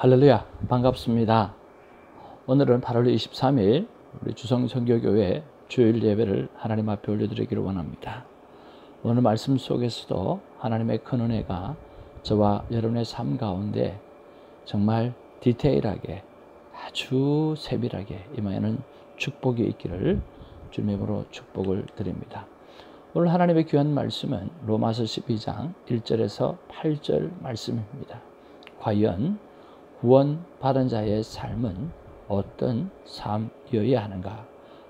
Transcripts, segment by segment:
할렐루야, 반갑습니다. 오늘은 8월 23일 우리 주성선교교회 주일 예배를 하나님 앞에 올려드리기를 원합니다. 오늘 말씀 속에서도 하나님의 큰 은혜가 저와 여러분의 삶 가운데 정말 디테일하게 아주 세밀하게 임하는 축복이 있기를 주님의 이름으로 축복을 드립니다. 오늘 하나님의 귀한 말씀은 로마서 12장 1절에서 8절 말씀입니다. 과연 구원받은 자의 삶은 어떤 삶이어야 하는가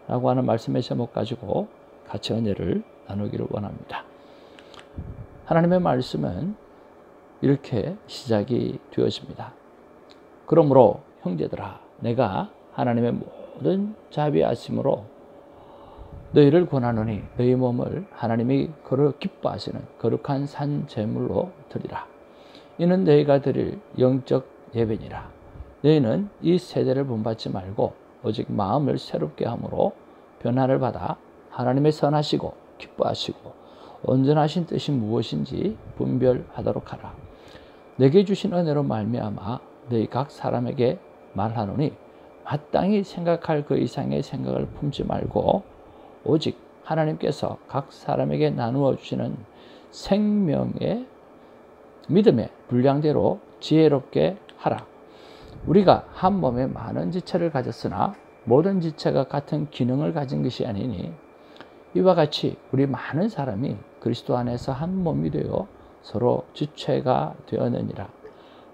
라고 하는 말씀의 제목 가지고 같이 은혜를 나누기를 원합니다. 하나님의 말씀은 이렇게 시작이 되어집니다. 그러므로 형제들아, 내가 하나님의 모든 자비하심으로 너희를 권하노니 너희 몸을 하나님이 기뻐하시는 거룩한 산 제물로 드리라. 이는 너희가 드릴 영적 예배니라. 너희는 이 세대를 본받지 말고 오직 마음을 새롭게 함으로 변화를 받아 하나님의 선하시고 기뻐하시고 온전하신 뜻이 무엇인지 분별하도록 하라. 내게 주신 은혜로 말미암아 너희 각 사람에게 말하노니 마땅히 생각할 그 이상의 생각을 품지 말고 오직 하나님께서 각 사람에게 나누어 주시는 생명의 믿음의 분량대로 지혜롭게 하라. 우리가 한 몸에 많은 지체를 가졌으나 모든 지체가 같은 기능을 가진 것이 아니니 이와 같이 우리 많은 사람이 그리스도 안에서 한 몸이 되어 서로 지체가 되었느니라.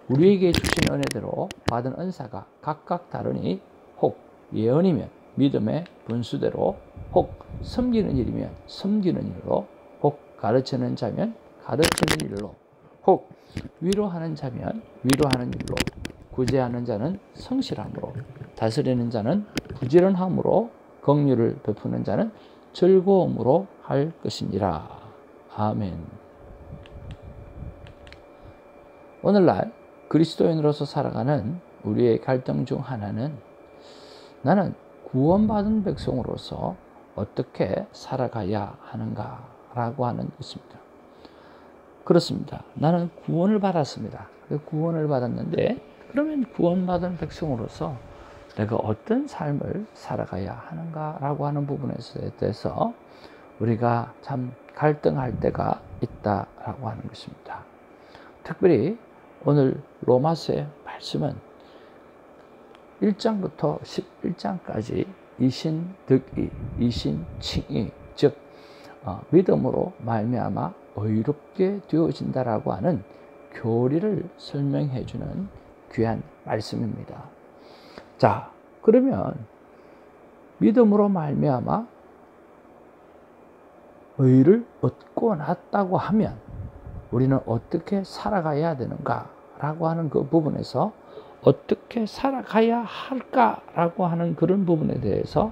우리에게 주신 은혜대로 받은 은사가 각각 다르니 혹 예언이면 믿음의 분수대로, 혹 섬기는 일이면 섬기는 일로, 혹 가르치는 자면 가르치는 일로, 혹 위로하는 자면 위로하는 일로, 구제하는 자는 성실함으로, 다스리는 자는 부지런함으로, 긍휼을 베푸는 자는 즐거움으로 할 것이니라. 아멘. 오늘날 그리스도인으로서 살아가는 우리의 갈등 중 하나는 나는 구원받은 백성으로서 어떻게 살아가야 하는가라고 하는 것입니다. 그렇습니다. 나는 구원을 받았습니다. 구원을 받았는데 그러면 구원받은 백성으로서 내가 어떤 삶을 살아가야 하는가라고 하는 부분에 대해서 우리가 참 갈등할 때가 있다라고 하는 것입니다. 특별히 오늘 로마서의 말씀은 1장부터 11장까지 이신득의, 이신칭의, 즉 믿음으로 말미암아 의롭게 되어진다라고 하는 교리를 설명해 주는 귀한 말씀입니다. 자, 그러면 믿음으로 말미암아 의를 얻고 났다고 하면 우리는 어떻게 살아가야 되는가라고 하는 그 부분에서 어떻게 살아가야 할까라고 하는 그런 부분에 대해서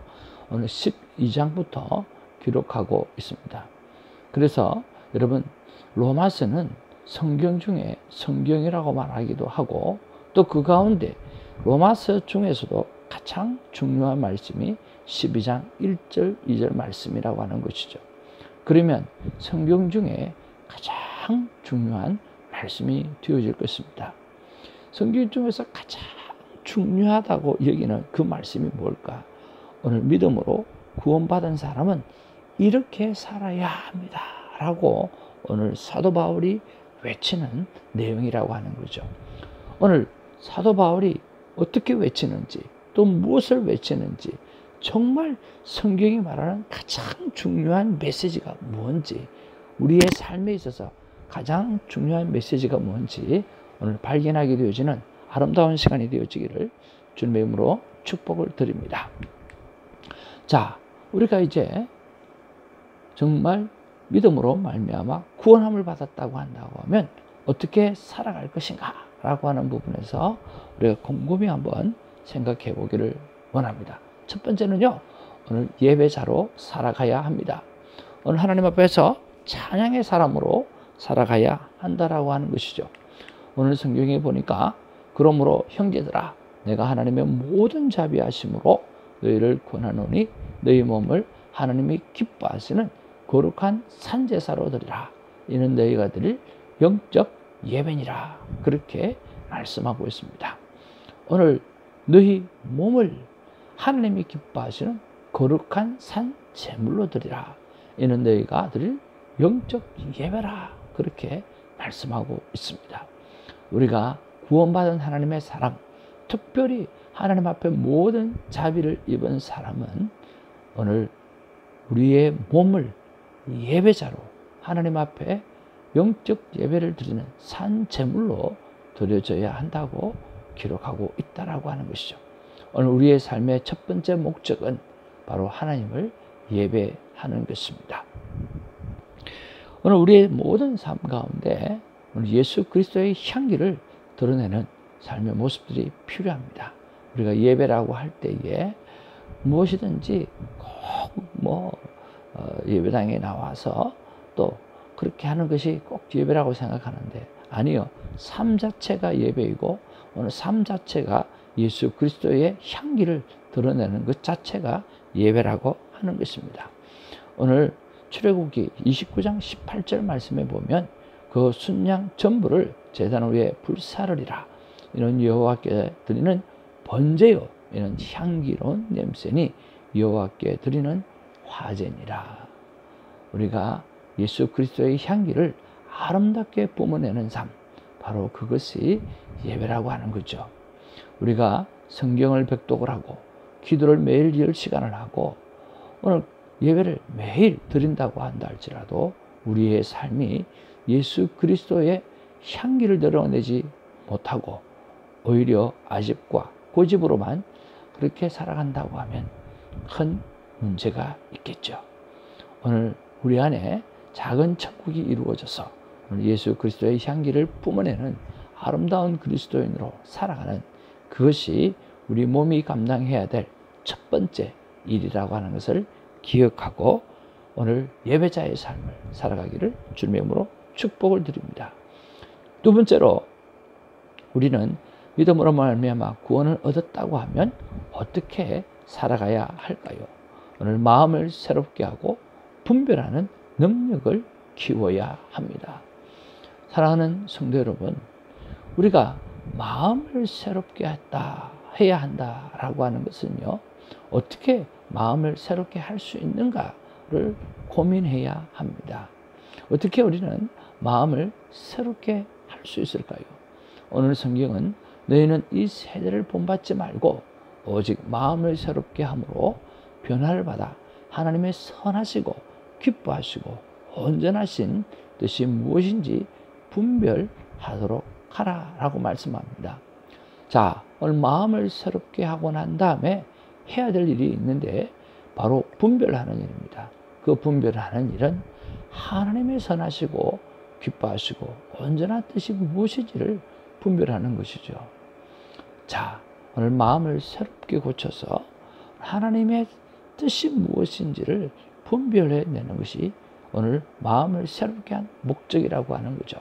오늘 12장부터 기록하고 있습니다. 그래서 여러분, 로마서는 성경 중에 성경이라고 말하기도 하고 또 그 가운데 로마서 중에서도 가장 중요한 말씀이 12장 1절 2절 말씀이라고 하는 것이죠. 그러면 성경 중에 가장 중요한 말씀이 되어질 것입니다. 성경 중에서 가장 중요하다고 여기는 그 말씀이 뭘까? 오늘 믿음으로 구원받은 사람은 이렇게 살아야 합니다 라고 오늘 사도 바울이 외치는 내용이라고 하는 거죠. 오늘 사도 바울이 어떻게 외치는지 또 무엇을 외치는지 정말 성경이 말하는 가장 중요한 메시지가 뭔지, 우리의 삶에 있어서 가장 중요한 메시지가 뭔지 오늘 발견하게 되어지는 아름다운 시간이 되어지기를 주님의 이름으로 축복을 드립니다. 자, 우리가 이제 정말 믿음으로 말미암아 구원함을 받았다고 한다고 하면 어떻게 살아갈 것인가 라고 하는 부분에서 우리가 곰곰이 한번 생각해 보기를 원합니다. 첫 번째는요, 오늘 예배자로 살아가야 합니다. 오늘 하나님 앞에서 찬양의 사람으로 살아가야 한다라고 하는 것이죠. 오늘 성경에 보니까 그러므로 형제들아, 내가 하나님의 모든 자비하심으로 너희를 권하노니 너희 몸을 하나님이 기뻐하시는 거룩한 산제사로 드리라. 이는 너희가 드릴 영적 예배니라. 그렇게 말씀하고 있습니다. 오늘 너희 몸을 하나님이 기뻐하시는 거룩한 산 제물로 드리라. 이는 너희가 드릴 영적 예배라. 그렇게 말씀하고 있습니다. 우리가 구원받은 하나님의 사람, 특별히 하나님 앞에 모든 자비를 입은 사람은 오늘 우리의 몸을 예배자로 하나님 앞에 영적 예배를 드리는 산 제물로 드려져야 한다고 기록하고 있다라고 하는 것이죠. 오늘 우리의 삶의 첫 번째 목적은 바로 하나님을 예배하는 것입니다. 오늘 우리의 모든 삶 가운데 오늘 예수 그리스도의 향기를 드러내는 삶의 모습들이 필요합니다. 우리가 예배라고 할 때에 무엇이든지 꼭 예배당에 나와서 또 그렇게 하는 것이 꼭 예배라고 생각하는데 아니요. 삶 자체가 예배이고 오늘 삶 자체가 예수 그리스도의 향기를 드러내는 것 자체가 예배라고 하는 것입니다. 오늘 출애굽기 29장 18절 말씀에 보면 그 순양 전부를 제단 위에 불사르리라. 이는 여호와께 드리는 번제요. 이는 향기로운 냄새니 여호와께 드리는 화제니라. 우리가 예수 그리스도의 향기를 아름답게 뿜어내는 삶, 바로 그것이 예배라고 하는 거죠. 우리가 성경을 백독을 하고 기도를 매일 10시간을 하고 오늘 예배를 매일 드린다고 한다 할지라도 우리의 삶이 예수 그리스도의 향기를 드러내지 못하고 오히려 아집과 고집으로만 그렇게 살아간다고 하면 큰 문제가 있겠죠. 오늘 우리 안에 작은 천국이 이루어져서 오늘 예수 그리스도의 향기를 뿜어내는 아름다운 그리스도인으로 살아가는 그것이 우리 몸이 감당해야 될 첫 번째 일이라고 하는 것을 기억하고 오늘 예배자의 삶을 살아가기를 주님의 이름으로 축복을 드립니다. 두 번째로 우리는 믿음으로 말미암아 구원을 얻었다고 하면 어떻게 살아가야 할까요? 오늘 마음을 새롭게 하고 분별하는 능력을 키워야 합니다. 사랑하는 성도 여러분, 우리가 마음을 새롭게 해야 한다라고 하는 것은요, 어떻게 마음을 새롭게 할 수 있는가를 고민해야 합니다. 어떻게 우리는 마음을 새롭게 할 수 있을까요? 오늘 성경은 너희는 이 세대를 본받지 말고 오직 마음을 새롭게 함으로 변화를 받아 하나님의 선하시고 기뻐하시고 온전하신 뜻이 무엇인지 분별하도록 하라라고 말씀합니다. 자, 오늘 마음을 새롭게 하고 난 다음에 해야 될 일이 있는데 바로 분별하는 일입니다. 그 분별하는 일은 하나님의 선하시고 기뻐하시고 온전한 뜻이 무엇인지를 분별하는 것이죠. 자, 오늘 마음을 새롭게 고쳐서 하나님의 뜻이 무엇인지를 분별해내는 것이 오늘 마음을 새롭게 한 목적이라고 하는 거죠.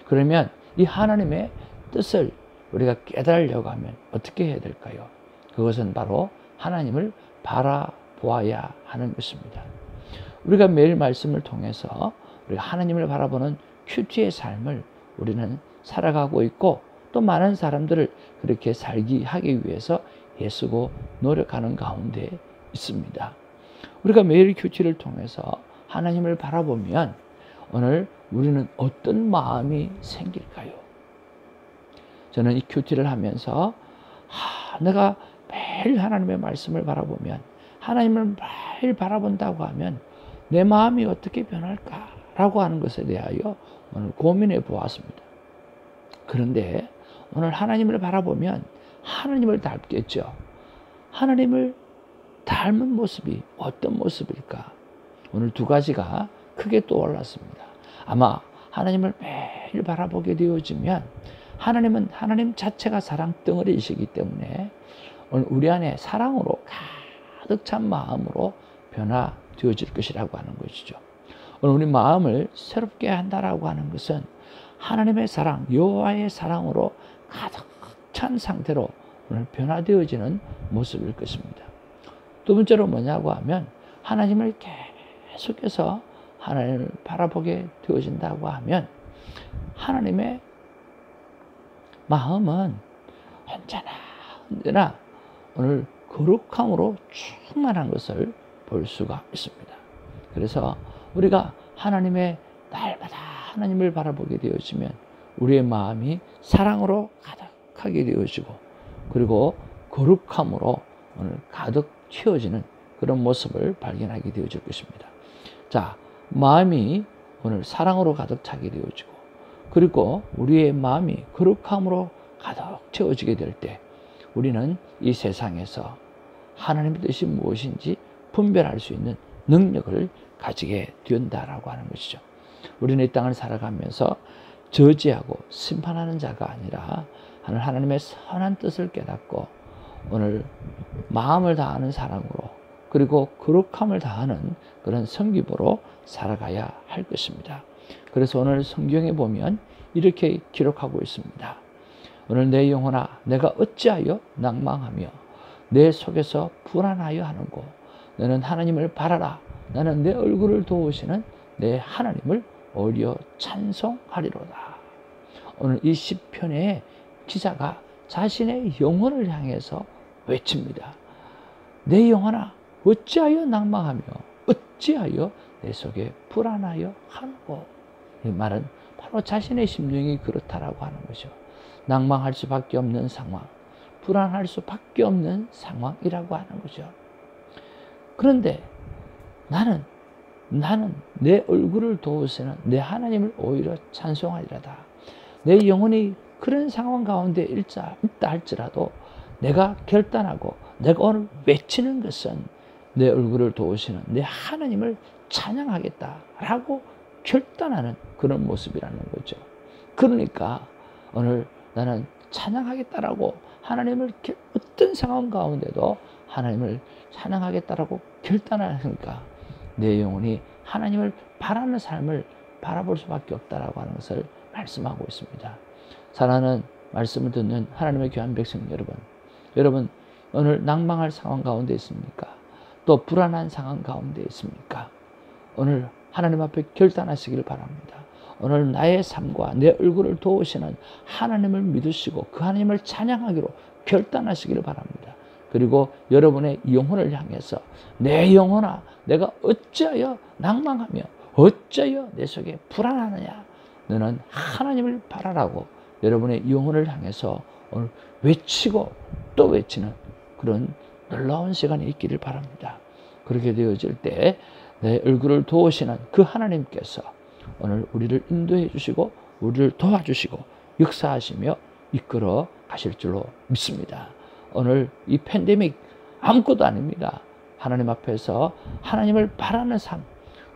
그러면 이 하나님의 뜻을 우리가 깨달으려고 하면 어떻게 해야 될까요? 그것은 바로 하나님을 바라보아야 하는 것입니다. 우리가 매일 말씀을 통해서 우리가 하나님을 바라보는 큐티의 삶을 우리는 살아가고 있고 또 많은 사람들을 그렇게 살기 하기 위해서 애쓰고 노력하는 가운데 있습니다. 우리가 매일 큐티를 통해서 하나님을 바라보면 오늘 우리는 어떤 마음이 생길까요? 저는 이 큐티를 하면서 내가 매일 하나님의 말씀을 바라보면 하나님을 매일 바라본다고 하면 내 마음이 어떻게 변할까라고 하는 것에 대하여 오늘 고민해 보았습니다. 그런데 오늘 하나님을 바라보면 하나님을 닮겠죠. 하나님을 닮은 모습이 어떤 모습일까? 오늘 두 가지가 크게 떠올랐습니다. 아마 하나님을 매일 바라보게 되어지면 하나님은 하나님 자체가 사랑 덩어리이시기 때문에 오늘 우리 안에 사랑으로 가득 찬 마음으로 변화되어질 것이라고 하는 것이죠. 오늘 우리 마음을 새롭게 한다라고 하는 것은 하나님의 사랑, 여호와의 사랑으로 가득 찬 상태로 오늘 변화되어지는 모습일 것입니다. 두 번째로 뭐냐고 하면 하나님을 계속해서 하나님을 바라보게 되어진다고 하면 하나님의 마음은 언제나 언제나 오늘 거룩함으로 충만한 것을 볼 수가 있습니다. 그래서 우리가 하나님의 날마다 하나님을 바라보게 되어지면 우리의 마음이 사랑으로 가득하게 되어지고, 그리고 거룩함으로 오늘 가득 채워지는 그런 모습을 발견하게 되어질 것입니다. 자, 마음이 오늘 사랑으로 가득 차게 되어지고, 그리고 우리의 마음이 거룩함으로 가득 채워지게 될 때 우리는 이 세상에서 하나님의 뜻이 무엇인지 분별할 수 있는 능력을 가지게 된다라고 하는 것이죠. 우리는 이 땅을 살아가면서 저지하고 심판하는 자가 아니라 하나님의 선한 뜻을 깨닫고 오늘 마음을 다하는 사랑으로, 그리고 거룩함을 다하는 그런 성기보로 살아가야 할 것입니다. 그래서 오늘 성경에 보면 이렇게 기록하고 있습니다. 오늘 내 영혼아, 내가 어찌하여 낭망하며 내 속에서 불안하여 하는고, 너는 하나님을 바라라. 나는 내 얼굴을 도우시는 내 하나님을 오히려 찬송하리로다. 오늘 이 시편의 기자가 자신의 영혼을 향해서 외칩니다. 내 영혼아, 어찌하여 낭망하며 어찌하여 내 속에 불안하여 하는고. 이 말은 바로 자신의 심령이 그렇다라고 하는 거죠. 낭망할 수밖에 없는 상황, 불안할 수밖에 없는 상황이라고 하는 거죠. 그런데 나는 내 얼굴을 도우시는 내 하나님을 오히려 찬송하리라다. 내 영혼이 그런 상황 가운데 있다 할지라도 내가 결단하고 내가 오늘 외치는 것은 내 얼굴을 도우시는 내 하나님을 찬양하겠다라고 결단하는 그런 모습이라는 거죠. 그러니까 오늘 나는 찬양하겠다라고 하나님을 어떤 상황 가운데도 하나님을 찬양하겠다라고 결단하니까 내 영혼이 하나님을 바라는 삶을 바라볼 수밖에 없다라고 하는 것을 말씀하고 있습니다. 사랑하는 말씀을 듣는 하나님의 귀한 백성 여러분 오늘 낭망할 상황 가운데 있습니까? 또 불안한 상황 가운데 있습니까? 오늘 하나님 앞에 결단하시기를 바랍니다. 오늘 나의 삶과 내 얼굴을 도우시는 하나님을 믿으시고 그 하나님을 찬양하기로 결단하시기를 바랍니다. 그리고 여러분의 영혼을 향해서 내 영혼아, 내가 어찌하여 낭망하며 어찌하여 내 속에 불안하느냐, 너는 하나님을 바라라고 여러분의 영혼을 향해서 오늘 외치고 또 외치는 그런 놀라운 시간이 있기를 바랍니다. 그렇게 되어질 때 내 얼굴을 도우시는 그 하나님께서 오늘 우리를 인도해 주시고 우리를 도와주시고 역사하시며 이끌어 가실 줄로 믿습니다. 오늘 이 팬데믹 아무것도 아닙니다. 하나님 앞에서 하나님을 바라는 삶,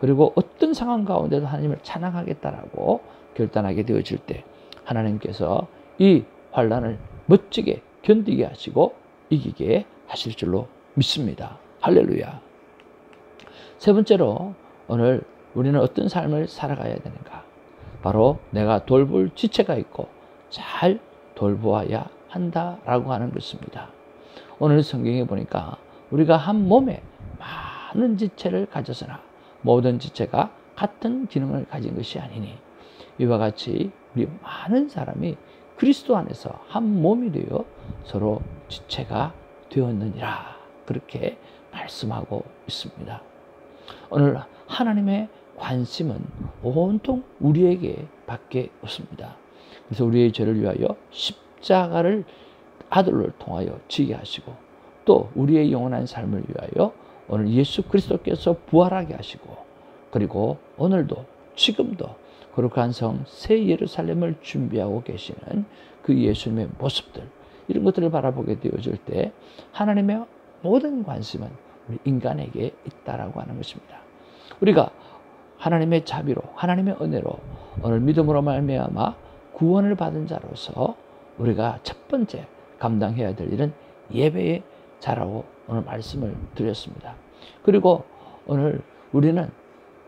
그리고 어떤 상황 가운데도 하나님을 찬양하겠다라고 결단하게 되어질 때 하나님께서 이 환난을 멋지게 견디게 하시고 이기게 하실 줄로 믿습니다. 할렐루야. 세 번째로 오늘 우리는 어떤 삶을 살아가야 되는가? 바로 내가 돌볼 지체가 있고 잘 돌보아야 한다라고 하는 것입니다. 오늘 성경에 보니까 우리가 한 몸에 많은 지체를 가져서나 모든 지체가 같은 기능을 가진 것이 아니니 이와 같이 우리 많은 사람이 그리스도 안에서 한 몸이 되어 서로 지체가 되었느니라, 그렇게 말씀하고 있습니다. 오늘 하나님의 관심은 온통 우리에게 밖에 없습니다. 그래서 우리의 죄를 위하여 십자가를 아들을 통하여 지게 하시고 또 우리의 영원한 삶을 위하여 오늘 예수 그리스도께서 부활하게 하시고, 그리고 오늘도 지금도 거룩한 성 새 예루살렘을 준비하고 계시는 그 예수님의 모습들, 이런 것들을 바라보게 되어질 때 하나님의 모든 관심은 우리 인간에게 있다라고 하는 것입니다. 우리가 하나님의 자비로 하나님의 은혜로 오늘 믿음으로 말미암아 구원을 받은 자로서 우리가 첫 번째 감당해야 될 일은 예배의 자라고 오늘 말씀을 드렸습니다. 그리고 오늘 우리는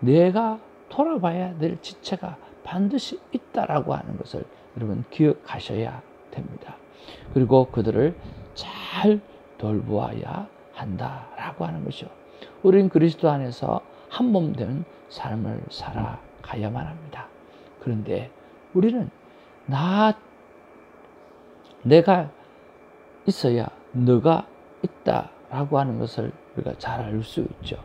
내가 돌아봐야 될 지체가 반드시 있다라고 하는 것을 여러분 기억하셔야 됩니다. 그리고 그들을 잘 돌보아야 한다라고 하는 것이죠. 우리는 그리스도 안에서 한 몸 되는 삶을 살아가야만 합니다. 그런데 우리는 내가 있어야 너가 있다라고 하는 것을 우리가 잘 알 수 있죠.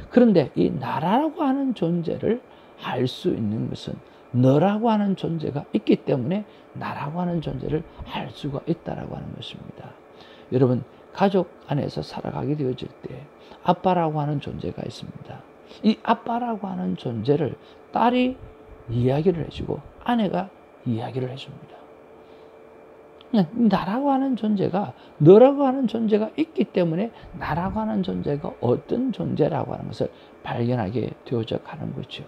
그런데 이 나라고 하는 존재를 알 수 있는 것은 너라고 하는 존재가 있기 때문에 나라고 하는 존재를 알 수가 있다라고 하는 것입니다. 여러분, 가족 안에서 살아가게 되어질 때 아빠라고 하는 존재가 있습니다. 이 아빠라고 하는 존재를 딸이 이야기를 해주고 아내가 이야기를 해줍니다. 나라고 하는 존재가, 너라고 하는 존재가 있기 때문에 나라고 하는 존재가 어떤 존재라고 하는 것을 발견하게 되어져 가는 거죠.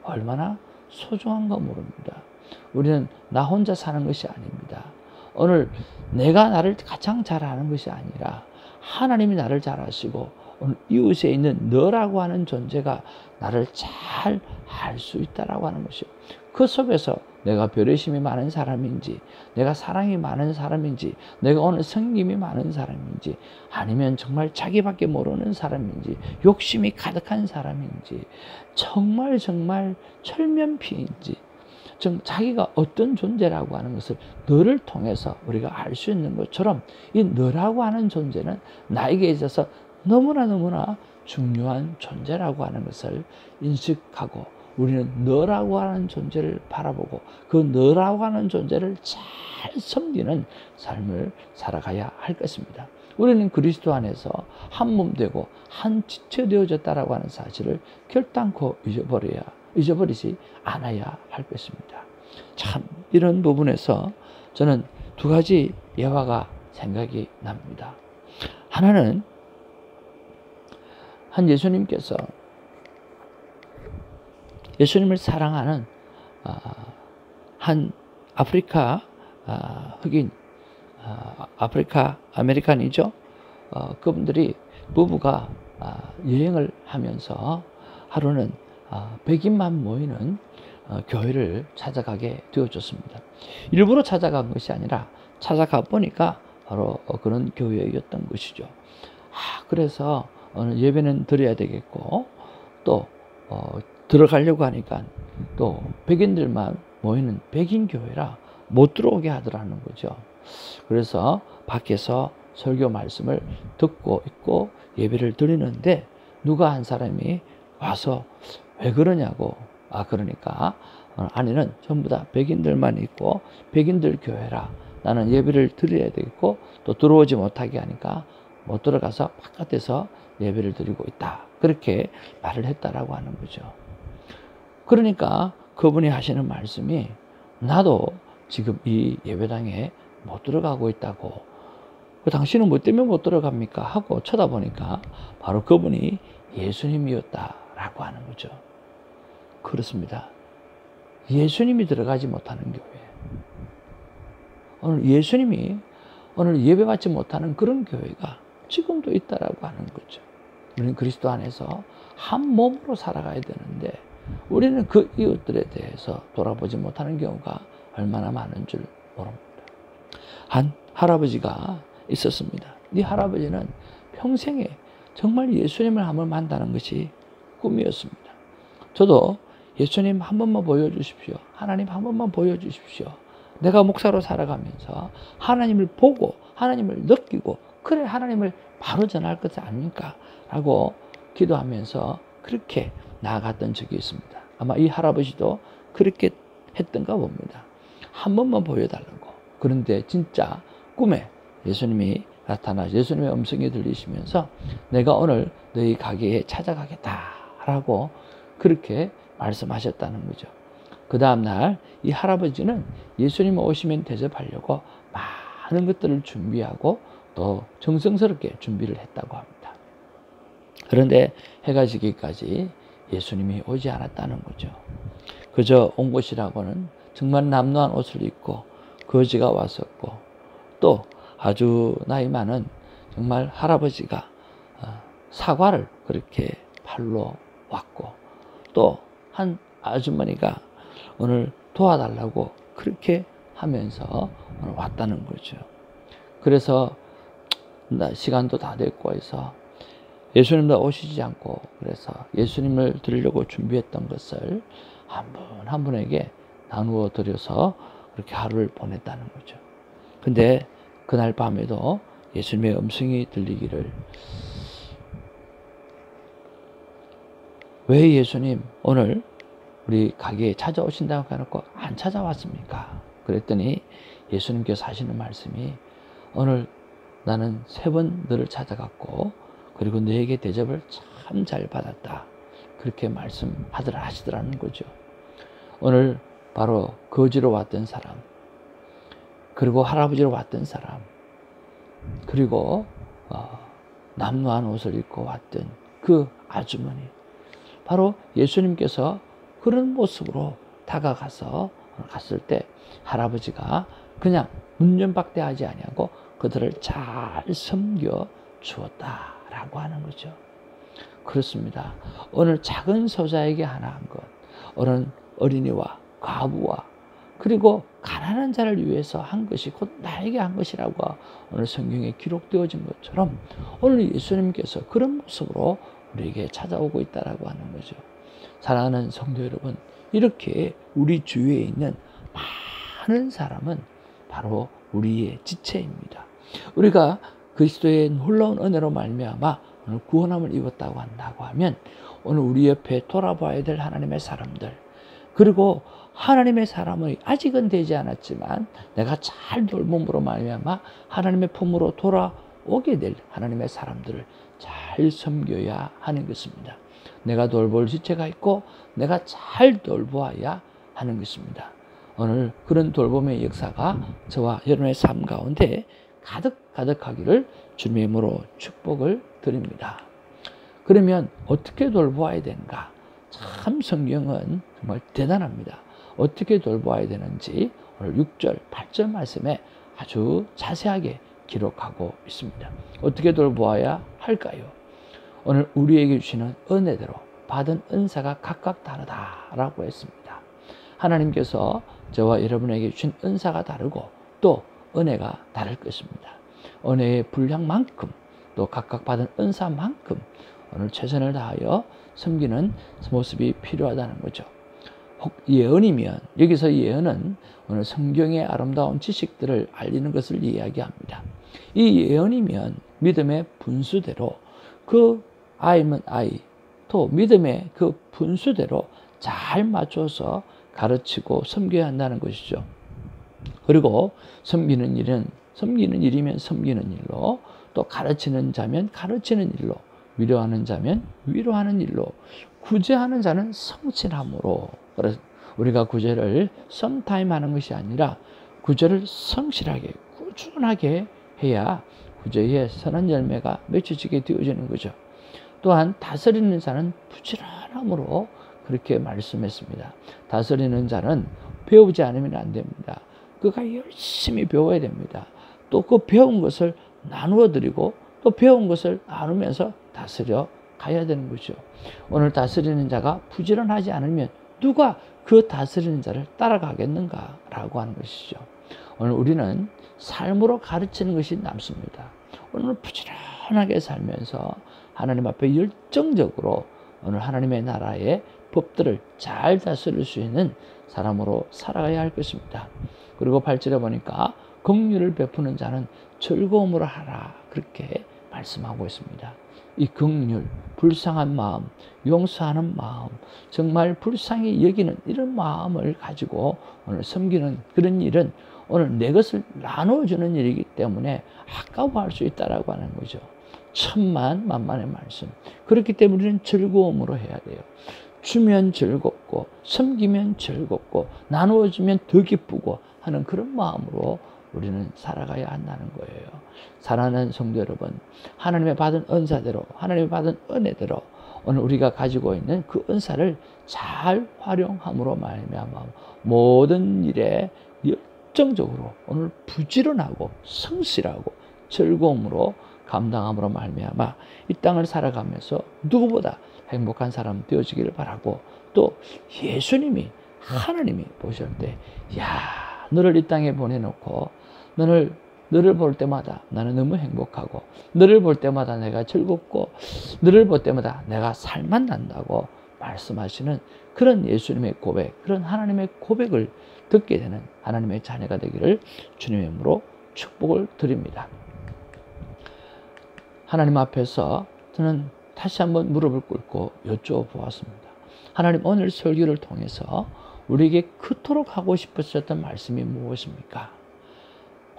얼마나 소중한가 모릅니다. 우리는 나 혼자 사는 것이 아닙니다. 오늘 내가 나를 가장 잘 아는 것이 아니라 하나님이 나를 잘 아시고 오늘 이웃에 있는 너라고 하는 존재가 나를 잘 알 수 있다라고 하는 것이요. 그 속에서 내가 배려심이 많은 사람인지, 내가 사랑이 많은 사람인지, 내가 오늘 성김이 많은 사람인지, 아니면 정말 자기밖에 모르는 사람인지, 욕심이 가득한 사람인지, 정말 철면피인지, 자기가 어떤 존재라고 하는 것을 너를 통해서 우리가 알 수 있는 것처럼 이 너라고 하는 존재는 나에게 있어서 너무나 중요한 존재라고 하는 것을 인식하고 우리는 너라고 하는 존재를 바라보고 그 너라고 하는 존재를 잘 섬기는 삶을 살아가야 할 것입니다. 우리는 그리스도 안에서 한 몸 되고 한 지체 되어졌다라고 하는 사실을 결단코 잊어버리지 않아야 할 것입니다. 참 이런 부분에서 저는 두 가지 예화가 생각이 납니다. 하나는 한 예수님께서 예수님을 사랑하는 한 아프리카 흑인, 아프리카 아메리칸이죠. 그분들이 부부가 여행을 하면서 하루는 백인만 모이는 교회를 찾아가게 되어졌습니다. 일부러 찾아간 것이 아니라 찾아가 보니까 바로 그런 교회였던 것이죠. 그래서 예배는 드려야 되겠고 또 들어가려고 하니까 또 백인들만 모이는 백인 교회라 못 들어오게 하더라는 거죠. 그래서 밖에서 설교 말씀을 듣고 있고 예배를 드리는데 누가 한 사람이 와서 왜 그러냐고, 그러니까 안에는 전부 다 백인들만 있고 백인들 교회라 나는 예배를 드려야 되겠고 또 들어오지 못하게 하니까 못 들어가서 바깥에서 예배를 드리고 있다. 그렇게 말을 했다라고 하는 거죠. 그러니까 그분이 하시는 말씀이 나도 지금 이 예배당에 못 들어가고 있다고. 당신은 뭐 때문에 못 들어갑니까? 하고 쳐다보니까 바로 그분이 예수님이었다라고 하는 거죠. 그렇습니다. 예수님이 들어가지 못하는 교회. 오늘 예수님이 오늘 예배받지 못하는 그런 교회가 지금도 있다라고 하는 거죠. 우리는 그리스도 안에서 한 몸으로 살아가야 되는데 우리는 그 이웃들에 대해서 돌아보지 못하는 경우가 얼마나 많은 줄 모릅니다. 한 할아버지가 있었습니다. 이 할아버지는 평생에 정말 예수님을 한번 만나는 것이 꿈이었습니다. 저도 예수님 한 번만 보여주십시오. 하나님 한 번만 보여주십시오. 내가 목사로 살아가면서 하나님을 보고 하나님을 느끼고 그래 하나님을 바로 전할 것 아닙니까? 라고 기도하면서 그렇게 나아갔던 적이 있습니다. 아마 이 할아버지도 그렇게 했던가 봅니다. 한 번만 보여달라고. 그런데 진짜 꿈에 예수님이 나타나 예수님의 음성이 들리시면서 내가 오늘 너희 가게에 찾아가겠다라고 그렇게 말씀하셨다는 거죠. 그 다음날 이 할아버지는 예수님 오시면 대접하려고 많은 것들을 준비하고 또 정성스럽게 준비를 했다고 합니다. 그런데 해가 지기까지 예수님이 오지 않았다는 거죠. 그저 온 것이라고는 정말 남루한 옷을 입고 거지가 왔었고 또 아주 나이 많은 정말 할아버지가 사과를 그렇게 팔로 왔고 또 한 아주머니가 오늘 도와달라고 그렇게 하면서 오늘 왔다는 거죠. 그래서 시간도 다 됐고 해서 예수님도 오시지 않고 그래서 예수님을 드리려고 준비했던 것을 한 분 한 분에게 나누어 드려서 그렇게 하루를 보냈다는 거죠. 근데 그날 밤에도 예수님의 음성이 들리기를, 왜 예수님 오늘 우리 가게에 찾아오신다고 해놓고 안 찾아왔습니까? 그랬더니 예수님께서 하시는 말씀이, 오늘 나는 3번 너를 찾아갔고 그리고 너에게 대접을 참 잘 받았다, 그렇게 하시더라는 거죠. 오늘 바로 거지로 왔던 사람, 그리고 할아버지로 왔던 사람, 그리고 남루한 옷을 입고 왔던 그 아주머니, 바로 예수님께서 그런 모습으로 다가가서 갔을 때 할아버지가 그냥 문전박대하지 아니하고 그들을 잘 섬겨 주었다라고 하는 거죠. 그렇습니다. 오늘 작은 소자에게 하나 한 것, 오늘 어린이와 과부와 그리고 가난한 자를 위해서 한 것이 곧 나에게 한 것이라고 오늘 성경에 기록되어진 것처럼 오늘 예수님께서 그런 모습으로 우리에게 찾아오고 있다라고 하는 거죠. 사랑하는 성도 여러분, 이렇게 우리 주위에 있는 많은 사람은 바로 우리의 지체입니다. 우리가 그리스도의 놀라운 은혜로 말미암아 오늘 구원함을 입었다고 한다고 하면, 오늘 우리 옆에 돌아봐야 될 하나님의 사람들, 그리고 하나님의 사람의 아직은 되지 않았지만 내가 잘 돌봄으로 말미암아 하나님의 품으로 돌아오게 될 하나님의 사람들을 잘 섬겨야 하는 것입니다. 내가 돌볼 지체가 있고 내가 잘 돌보아야 하는 것입니다. 오늘 그런 돌봄의 역사가 저와 여러분의 삶 가운데 가득하기를 주님의 이름으로 축복을 드립니다. 그러면 어떻게 돌보아야 되는가? 참 성경은 정말 대단합니다. 어떻게 돌보아야 되는지 오늘 6절, 8절 말씀에 아주 자세하게 기록하고 있습니다. 어떻게 돌보아야 할까요? 오늘 우리에게 주시는 은혜대로 받은 은사가 각각 다르다라고 했습니다. 하나님께서 저와 여러분에게 주신 은사가 다르고 또 은혜가 다를 것입니다. 은혜의 분량만큼 또 각각 받은 은사만큼 오늘 최선을 다하여 섬기는 모습이 필요하다는 거죠. 혹 예언이면, 여기서 예언은 오늘 성경의 아름다운 지식들을 알리는 것을 이야기합니다. 이 예언이면 믿음의 분수대로 그 아이면 아이, 또 믿음의 그 분수대로 잘 맞춰서 가르치고 섬겨야 한다는 것이죠. 그리고 섬기는 일이면 섬기는 일로, 또 가르치는 자면 가르치는 일로, 위로하는 자면 위로하는 일로, 구제하는 자는 성실함으로. 그래서 우리가 구제를 썸타임 하는 것이 아니라 구제를 성실하게 꾸준하게 해야 구제의 선한 열매가 맺혀지게 되어지는 거죠. 또한 다스리는 자는 부지런함으로 그렇게 말씀했습니다. 다스리는 자는 배우지 않으면 안 됩니다. 그가 열심히 배워야 됩니다. 또 그 배운 것을 나누어 드리고 또 배운 것을 나누면서 다스려 가야 되는 거죠. 오늘 다스리는 자가 부지런하지 않으면 누가 그 다스리는 자를 따라가겠는가라고 하는 것이죠. 오늘 우리는 삶으로 가르치는 것이 남습니다. 오늘 부지런하게 살면서 하나님 앞에 열정적으로 오늘 하나님의 나라의 법들을 잘 다스릴 수 있는 사람으로 살아가야 할 것입니다. 그리고 8절에 보니까 긍휼을 베푸는 자는 즐거움으로 하라, 그렇게 말씀하고 있습니다. 이 긍휼, 불쌍한 마음, 용서하는 마음, 정말 불쌍히 여기는 이런 마음을 가지고 오늘 섬기는 그런 일은 오늘 내 것을 나눠주는 일이기 때문에 아까워할 수 있다라고 하는 거죠. 천만만만의 말씀. 그렇기 때문에 우리는 즐거움으로 해야 돼요. 주면 즐겁고 섬기면 즐겁고 나누어주면 더 기쁘고 하는 그런 마음으로 우리는 살아가야 한다는 거예요. 사랑하는 성도 여러분, 하나님의 받은 은사대로, 하나님의 받은 은혜대로 오늘 우리가 가지고 있는 그 은사를 잘 활용함으로 말미암아 모든 일에 열정적으로 오늘 부지런하고 성실하고 즐거움으로 감당함으로 말미암아 이 땅을 살아가면서 누구보다 행복한 사람 되어지기를 바라고, 또 예수님이 하나님이 보실 때, 야, 너를 이 땅에 보내놓고 너를 볼 때마다 나는 너무 행복하고, 너를 볼 때마다 내가 즐겁고, 너를 볼 때마다 내가 살맛 난다고 말씀하시는 그런 예수님의 고백, 그런 하나님의 고백을 듣게 되는 하나님의 자녀가 되기를 주님의 이름으로 축복을 드립니다. 하나님 앞에서 저는 다시 한번 무릎을 꿇고 여쭤보았습니다. 하나님, 오늘 설교를 통해서 우리에게 그토록 하고 싶으셨던 말씀이 무엇입니까?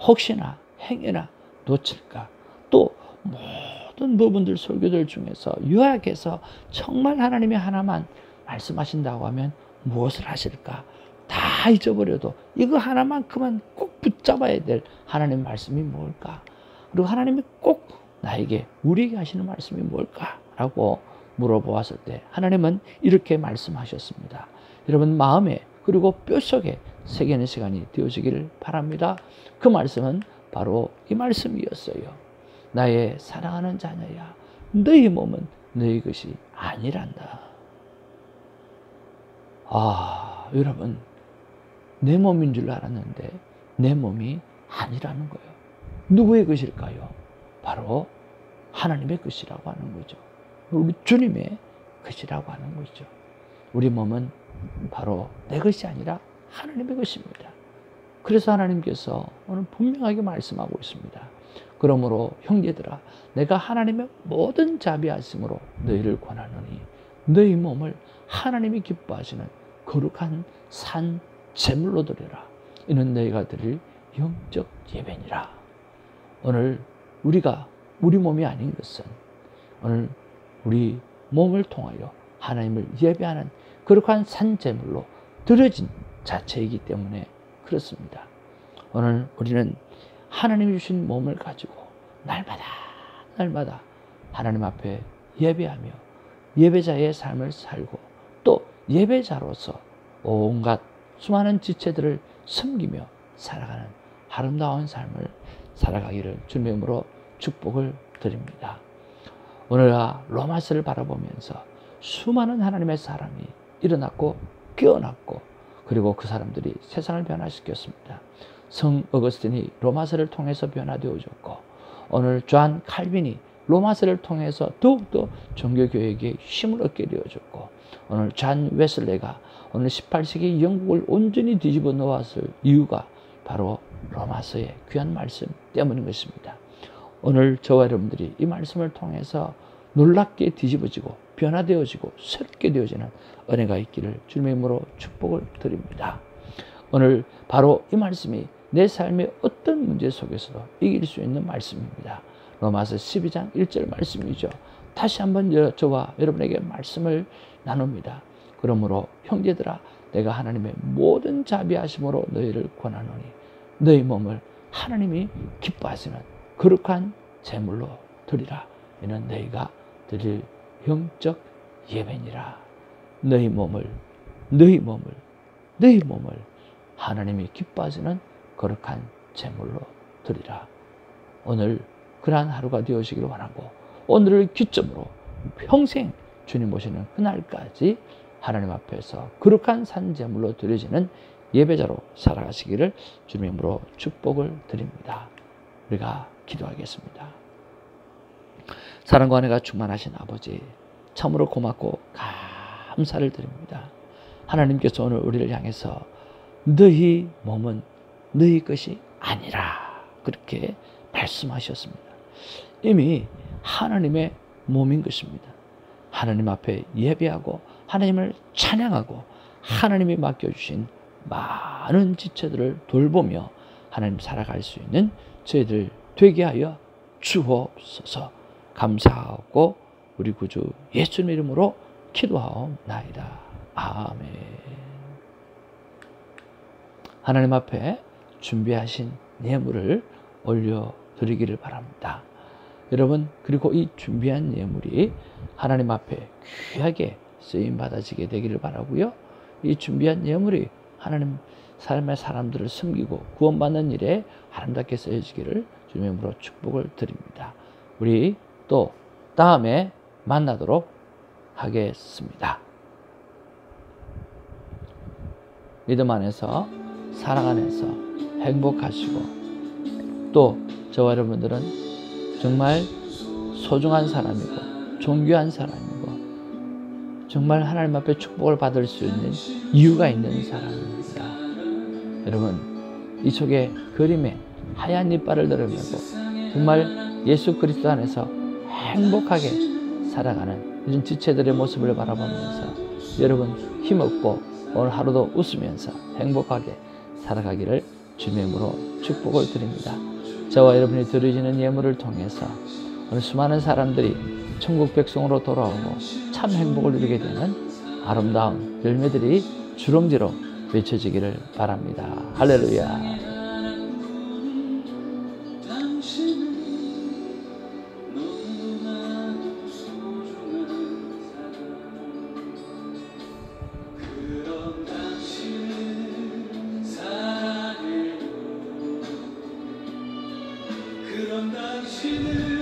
혹시나 행여나 놓칠까? 또 모든 부분들 설교들 중에서 요약해서 정말 하나님이 하나만 말씀하신다고 하면 무엇을 하실까? 다 잊어버려도 이거 하나만큼은 꼭 붙잡아야 될 하나님 말씀이 뭘까? 그리고 하나님이 꼭 나에게, 우리에게 하시는 말씀이 뭘까? 라고 물어보았을 때 하나님은 이렇게 말씀하셨습니다. 여러분 마음에 그리고 뼛속에 새기는 시간이 되어지기를 바랍니다. 그 말씀은 바로 이 말씀이었어요. 나의 사랑하는 자녀야, 너희 몸은 너희 것이 아니란다. 여러분, 내 몸인 줄 알았는데 내 몸이 아니라는 거예요. 누구의 것일까요? 바로 하나님의 것이라고 하는 거죠. 우리 주님의 것이라고 하는 거죠. 우리 몸은 바로 내 것이 아니라 하나님의 것입니다. 그래서 하나님께서 오늘 분명하게 말씀하고 있습니다. 그러므로 형제들아, 내가 하나님의 모든 자비하심으로 너희를 권하노니 너희 몸을 하나님이 기뻐하시는 거룩한 산 제물로 드려라. 이는 너희가 드릴 영적 예배니라. 오늘 우리가 우리 몸이 아닌 것은 오늘 우리 몸을 통하여 하나님을 예배하는 거룩한 산 제물로 드려진 자체이기 때문에 그렇습니다. 오늘 우리는 하나님이 주신 몸을 가지고 날마다 하나님 앞에 예배하며 예배자의 삶을 살고 또 예배자로서 온갖 수많은 지체들을 섬기며 살아가는 아름다운 삶을 살아가기를 주님의 이름으로 축복을 드립니다. 오늘 로마서를 바라보면서 수많은 하나님의 사람이 일어났고 깨어났고 그리고 그 사람들이 세상을 변화시켰습니다. 성 어거스틴이 로마서를 통해서 변화되어졌고 오늘 존 칼빈이 로마서를 통해서 더욱더 종교교회에게 힘을 얻게 되어졌고 오늘 존 웨슬레가 오늘 18세기 영국을 온전히 뒤집어 놓았을 이유가 바로 로마서의 귀한 말씀 때문인 것입니다. 오늘 저와 여러분들이 이 말씀을 통해서 놀랍게 뒤집어지고 변화되어지고 새롭게 되어지는 은혜가 있기를 주님의 이름으로 축복을 드립니다. 오늘 바로 이 말씀이 내 삶의 어떤 문제 속에서도 이길 수 있는 말씀입니다. 로마서 12장 1절 말씀이죠. 다시 한번 저와 여러분에게 말씀을 나눕니다. 그러므로 형제들아, 내가 하나님의 모든 자비하심으로 너희를 권하노니 너희 몸을 하나님이 기뻐하시는 거룩한 제물로 드리라. 이는 너희가 드릴 영적 예배니라. 너희 몸을 하나님이 기뻐하시는 거룩한 제물로 드리라. 오늘 그러한 하루가 되어지기를 원하고 오늘을 기점으로 평생 주님 오시는 그날까지 하나님 앞에서 거룩한 산 제물로 드려지는 예배자로 살아가시기를 주님의 이름으로 축복을 드립니다. 우리가 기도하겠습니다. 사랑과 은혜가 충만하신 아버지, 참으로 고맙고 감사를 드립니다. 하나님께서 오늘 우리를 향해서 너희 몸은 너희 것이 아니라 그렇게 말씀하셨습니다. 이미 하나님의 몸인 것입니다. 하나님 앞에 예배하고 하나님을 찬양하고 하나님이 맡겨주신 많은 지체들을 돌보며 하나님 살아갈 수 있는 저희들 되게 하여 주옵소서. 감사하고 우리 구주 예수님의 이름으로 기도하옵나이다. 아멘. 하나님 앞에 준비하신 예물을 올려드리기를 바랍니다. 여러분, 그리고 이 준비한 예물이 하나님 앞에 귀하게 쓰임받아지게 되기를 바라고요. 이 준비한 예물이 하나님 삶의 사람들을 섬기고 구원받는 일에 아름답게 쓰여지기를 주님의 이름으로 축복을 드립니다. 우리 또 다음에 만나도록 하겠습니다. 믿음 안에서 사랑 안에서 행복하시고 또 저와 여러분들은 정말 소중한 사람이고 존귀한 사람이고 정말 하나님 앞에 축복을 받을 수 있는 이유가 있는 사람입니다. 여러분, 이 속에 그림에 하얀 이빨을 드러내고 정말 예수 그리스도 안에서 행복하게 살아가는 이런 지체들의 모습을 바라보면서 여러분 힘없고 오늘 하루도 웃으면서 행복하게 살아가기를 주님의 이름으로 축복을 드립니다. 저와 여러분이 드려지는 예물을 통해서 오늘 수많은 사람들이 천국 백성으로 돌아오고 참 행복을 누리게 되는 아름다운 열매들이 주렁주렁 맺혀지기를 바랍니다. 할렐루야. 그런 당신을